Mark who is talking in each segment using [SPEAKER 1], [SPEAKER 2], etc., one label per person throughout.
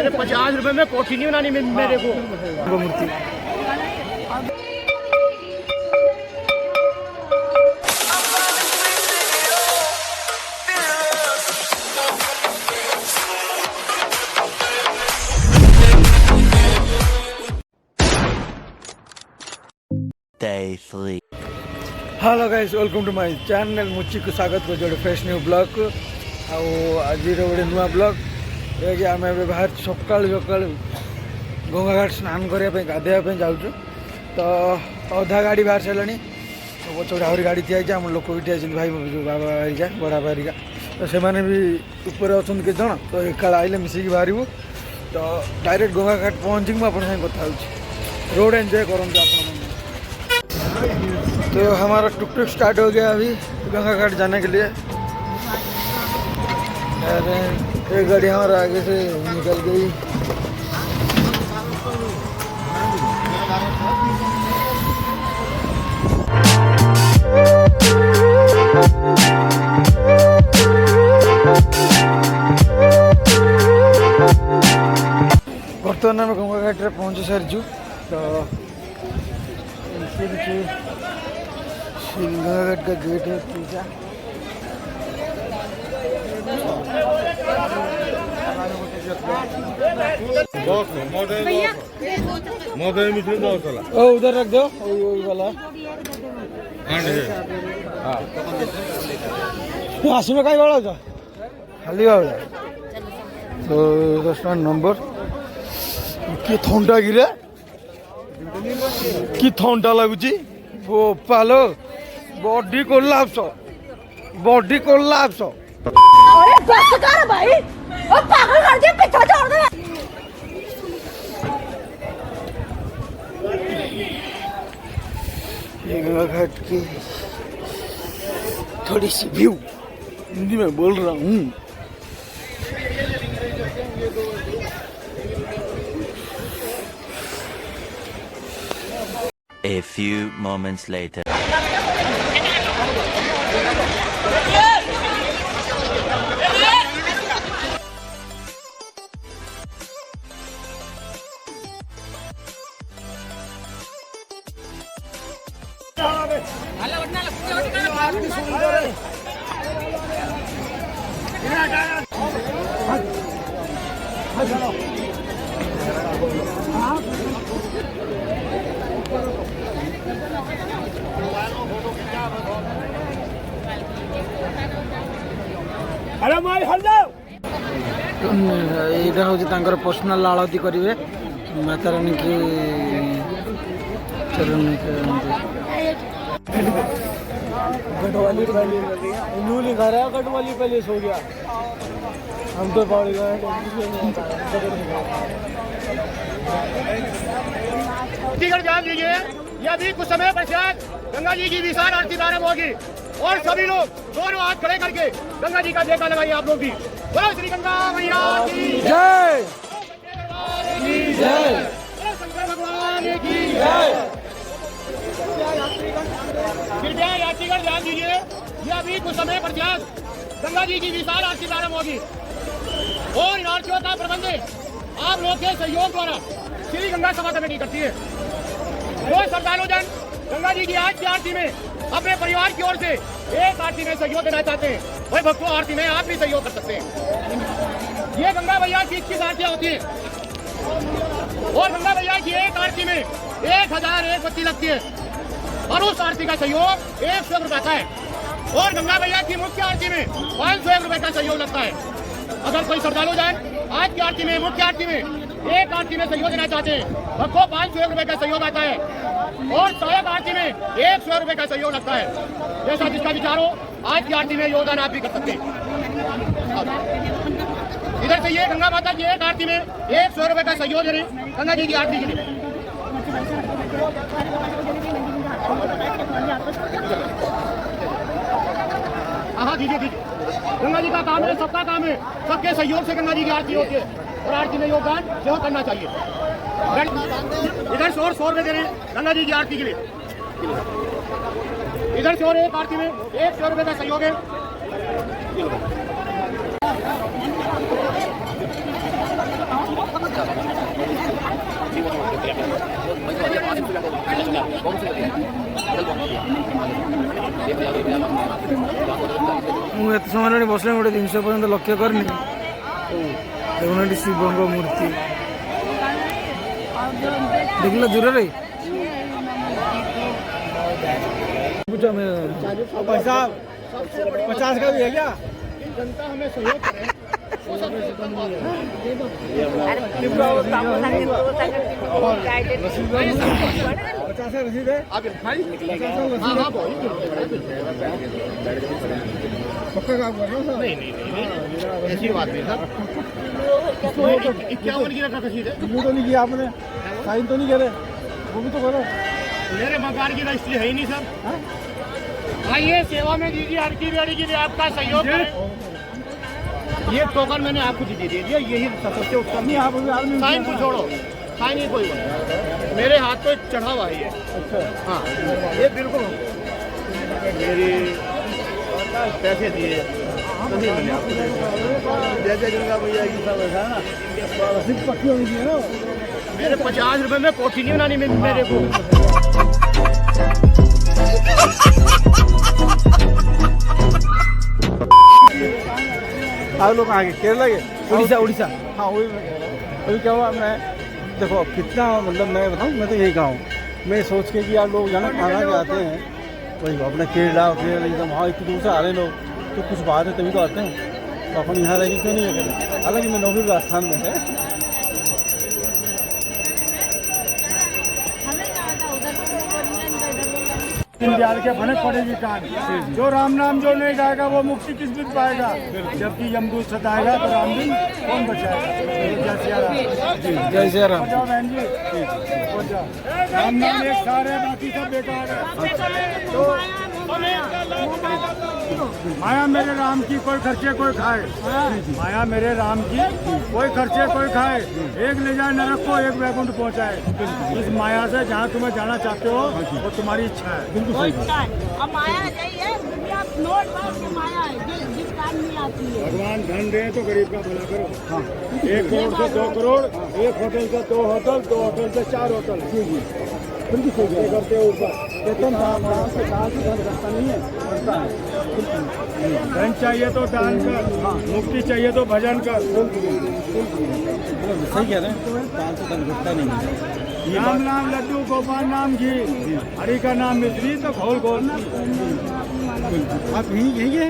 [SPEAKER 1] ₹50 में कोठी नहीं बनानी मेरे को मूर्ति।
[SPEAKER 2] Hello guys, welcome to my channel. मुझी को स्वागत कर जो फ्रेश न्यू ब्लॉग को आज गोटे नुआ ब्लॉग ये आम बाहर सका सका गंगा घाट स्नान करने गाधेवाई जाऊँ। तो अधा गाड़ी बाहर सारा पछे आहरी गाड़ी थी आम लोक भी ठिया भाई जो बाबा हरिका बड़ा हरिका तो से भी ऊपर अच्छा के जन तो एका आइले मिसिक बाहर तो डायरेक्ट गंगा घाट पहुँची मुझे कथा रोड एंजॉय करूँ आप। तो हमारा टुक टुक स्टार्ट हो गया अभी गंगा घाट जाने के लिए। एक गाड़ी हमारा आगे से निकल गई। बर्तमान आम गंगा घाट रे पहुँची सारी तो गंगा घाट का गेट है पूजा। उधर रख दो वाला आसी में कहीं बड़ा था खाली बाबा तो 10 नंबर कि थंडा गिरे कि थंडा लगुच बोपालो बॉडी कोल्लाप्स
[SPEAKER 3] अरे बस कर भाई ओ पागल कर दिया पीछे छोड़ दे।
[SPEAKER 2] ये गंगा घाट की थोड़ी सी व्यू हिंदी में बोल रहा हूँ।
[SPEAKER 4] A few moments later.
[SPEAKER 2] यहाँ हूँ पर्सनाल आरती करेंगे माता रानी की चरण गढ़वाली गढ़वाली पहले सो गया हम तो पड़ गए।
[SPEAKER 1] ध्यान दीजिए, यह भी कुछ समय पश्चात गंगा जी की विशाल आरती प्रारंभ होगी और सभी लोग दोनों हाथ खड़े करके गंगा जी का जयकार लगाइए। आप लोग भी बोलो श्री गंगा मैया की
[SPEAKER 2] जय,
[SPEAKER 1] जय शंकर भगवान की जय। कृपया यात्रीगण ध्यान दीजिए, यह भी कुछ समय पश्चात गंगा जी की विशाल आरती प्रारंभ होगी और इन आरतियों का प्रबंध आप लोग के सहयोग द्वारा श्री गंगा सभा कमेटी करती है। जो श्रद्धालु जन गंगा जी की आज की आरती में अपने परिवार की ओर से एक आरती में सहयोग देना चाहते हैं, वही भक्तों आरती में आप भी सहयोग कर सकते हैं। ये गंगा मैया की 21 आरतियां होती है और गंगा मैया की एक आरती में 1001 बत्ती लगती है और उस आरती का सहयोग 100 रुपए का है और गंगा मैया की मुख्य आरती में 501 रुपए का सहयोग लगता है। अगर कोई श्रद्धालु जन आज की आरती में मुख्य आरती में एक आरती में सहयोग देना चाहते हैं, भक्तों 501 रुपए का सहयोग आता है और सहायक आरती में 100 रुपए का सहयोग लगता है। जैसा जिसका विचार हो आज की आरती में योगदान आप भी कर सकते हैं। इधर से ये गंगा माता की एक आरती में 100 रुपए का सहयोग दे रहे गंगा जी की आरती के लिए। हाँ दीजिए दीजिए, गंगा जी का काम है, सबका काम है, सबके सहयोग से गंगा जी की आरती होती है और आरती में योगदान जो करना चाहिए। इधर से और 100 रुपए दे रहे हैं गंगा जी की आरती के लिए। इधर से और एक आरती में 100 रुपए का सहयोग है।
[SPEAKER 2] बसले गोटे जिन पर्यटन लक्ष्य करनी देखुना शिवंग मूर्ति देखल दूर रे
[SPEAKER 5] पैसा 50 का भी है क्या?
[SPEAKER 1] जनता हमें सहयोग करे वो सबसे कम बात है।
[SPEAKER 5] पचास रसीद है
[SPEAKER 1] आप भाई हाँ हाँ भाई
[SPEAKER 5] पक्का काम कर रहा हूँ
[SPEAKER 1] नहीं नहीं नहीं ऐसी बात नहीं सर 51 की रखा रसीद है
[SPEAKER 5] वो तो नहीं किया आपने साइन तो नहीं करे वो भी तो करो
[SPEAKER 1] मेरे मकान की रजिस्ट्री है ही नहीं सर आइए सेवा में दीजिए हर की बेड़ी के लिए आपका सहयोग करें ये टोकन मैंने आपको दे दिया यही सबसे उत्तम
[SPEAKER 5] नहीं आप आदमी
[SPEAKER 1] साइन को छोड़ो साइन ही कोई मेरे हाथ पे चढ़ा हुआ है ये हाँ ये बिल्कुल मेरी पैसे दिए तभी मिले आपको
[SPEAKER 5] जैसे गंगा भैया की सब ऐसा ना रसीद पक्की होनी चाहिए ना
[SPEAKER 1] मेरे 50 रुपए में कोठी नहीं बनानी मेरे को
[SPEAKER 5] आप लोग आगे केरला के
[SPEAKER 2] उड़ीसा उड़ीसा
[SPEAKER 5] हाँ वही मैं कह रहा हूँ अभी क्या हुआ मैं देखो कितना मतलब मैं बताऊँ मैं तो यही कहूँ मैं सोच के कि यार लोग यहाँ खाना के आते हैं वही अपना केरला एकदम वहाँ इतनी दूर से आ रहे लोग तो कुछ बात है तभी तो आते हैं तो अपन यहाँ रहेंगे क्यों नहीं करें हालांकि मैं नौकरी राजस्थान में है दीनदयाल के भनक पड़ेगी कान जो राम नाम जो नहीं गाएगा वो मुक्ति किस बिन पाएगा जबकि यमदूत सताएगा तो राम दिन कौन बचाएगा जय सिया राम
[SPEAKER 2] जय श्री राम
[SPEAKER 5] जाओ बहन जी हो जाओ राम नाम एक सार है बाकी सब बेकार है तो माया मेरे राम की कोई खर्चे कोई खाए माया मेरे राम की कोई खर्चे कोई खाए एक ले जाए नरक को एक वैकुंठ पहुंचाए इस माया से जहाँ तुम्हें जाना चाहते हो वो तुम्हारी इच्छा है बिल्कुल सही
[SPEAKER 3] अब माया यही है दुनिया नोट बात की माया है जिस काम नहीं आती है
[SPEAKER 5] भगवान धन दे तो गरीब का भला करो 1 करोड़ से 2 करोड़ एक होटल से 2 होटल 2 होटल से 4 होटल बिल्कुल सही करते हो ऊपर वेतन से कहाँ से धन घटता नहीं है बढ़ता है धन चाहिए तो दान कर मुक्ति चाहिए तो भजन कर सही कह रहे हैं दान से धन घटता नहीं है राम नाम लड्डू गोपाल नाम घी हरि का नाम मिश्री तो घोल घोल आप यही है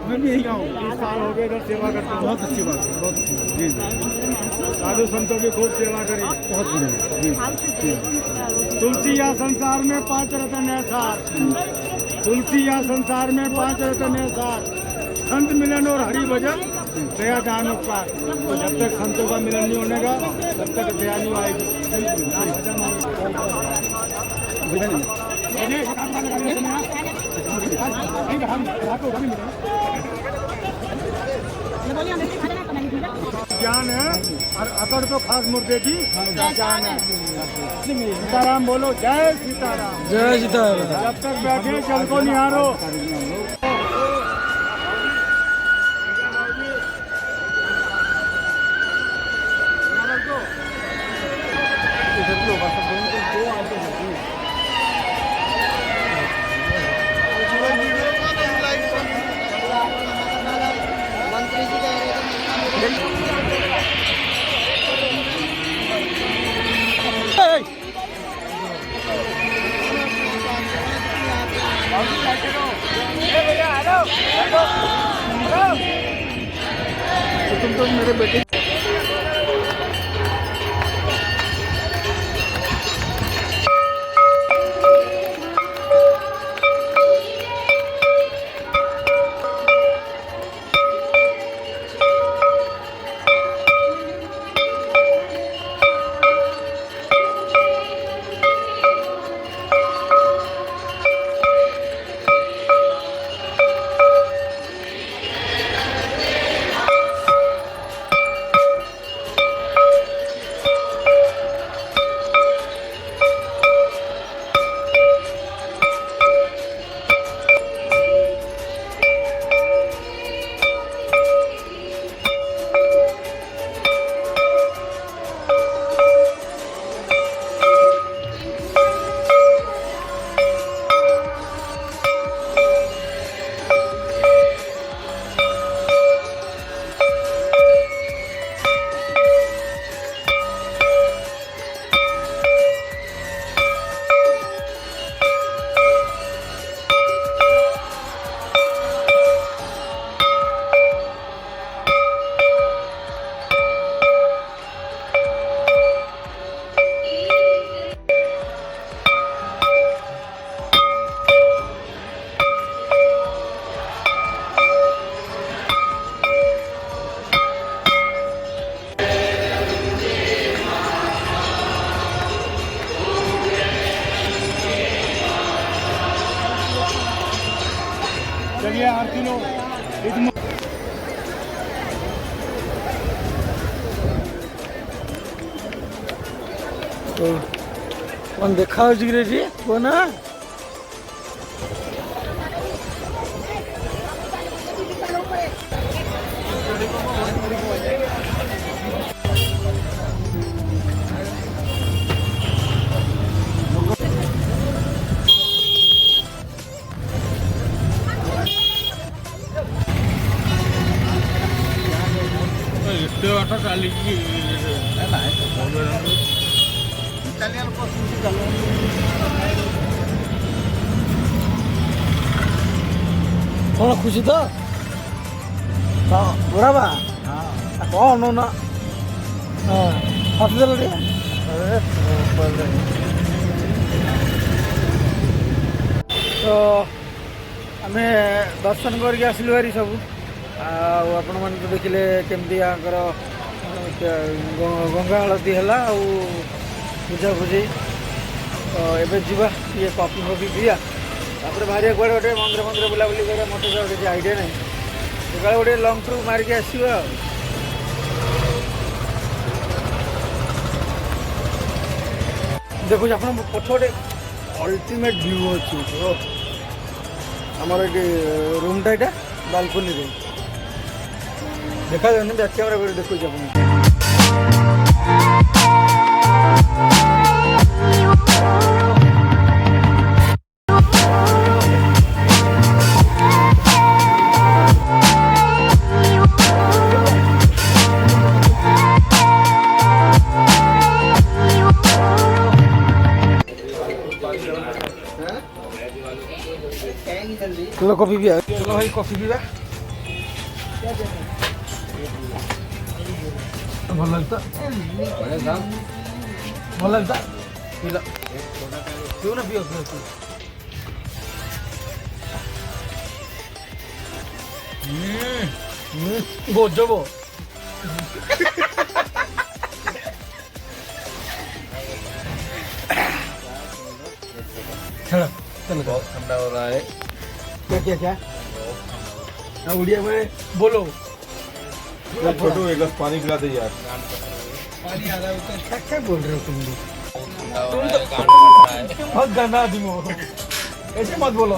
[SPEAKER 5] मैं भी यही हूँ 30 साल हो गए इधर सेवा करते हैं बहुत अच्छी बात है बहुत अच्छी जी साधु संतों की खूब सेवा करी बहुत बढ़िया जी तुलसी या संसार में 5 रतन है सार तुलसी या संसार में 5 रतन है सार संत मिलन और हरि भजन दया दान उपकार तो जब तक संतों का मिलन नहीं होने का तब तक दया नहीं आएगी ज्ञान है और अकड़ तो खास मुर्दे की पहचान है सीताराम बोलो जय सीताराम
[SPEAKER 2] जय सीताराम
[SPEAKER 5] जब तक बैठे जल को निहारो तुम तो मेरे बेटे और ये आरती लो
[SPEAKER 2] तो कौन देखा हो जिगरे जी वो ना कौन खुशी तो बराबर कौन ना हाथ चल तो आम दर्शन करके आसलु हारी सब आपण मैंने तो देखिले केमती आकर गंगा आलती है पूजा पूजी तो एबे जीवा ये कॉफी फॉफी पिया तापर बाहर कड़े गोटे मंदिर मंदिर बुलाबुली कर मत किसी आइडिया नहीं सकाल गोटे लंग टूर मारिक आसवा देखो आप पछे अल्टीमेट व्यू अच्छी आमर ये रूमटा यहाँ बालकोनी देखा जाए बैक कैमेरा देखो आप चलो कॉफी पिया चलो भाई कॉफी पिया भल लगता भल लगता पिला पियो ना पियो बोझो चलो चलो बहुत ठंडा हो रहा है क्या क्या क्या उड़िया में बोलो
[SPEAKER 5] छोटू एक गिलास पानी पिला दे यार
[SPEAKER 2] पानी आ रहा है क्या क्या बोल रहे हो तुम भी बहुत गंदा आदमी हो ऐसे मत बोलो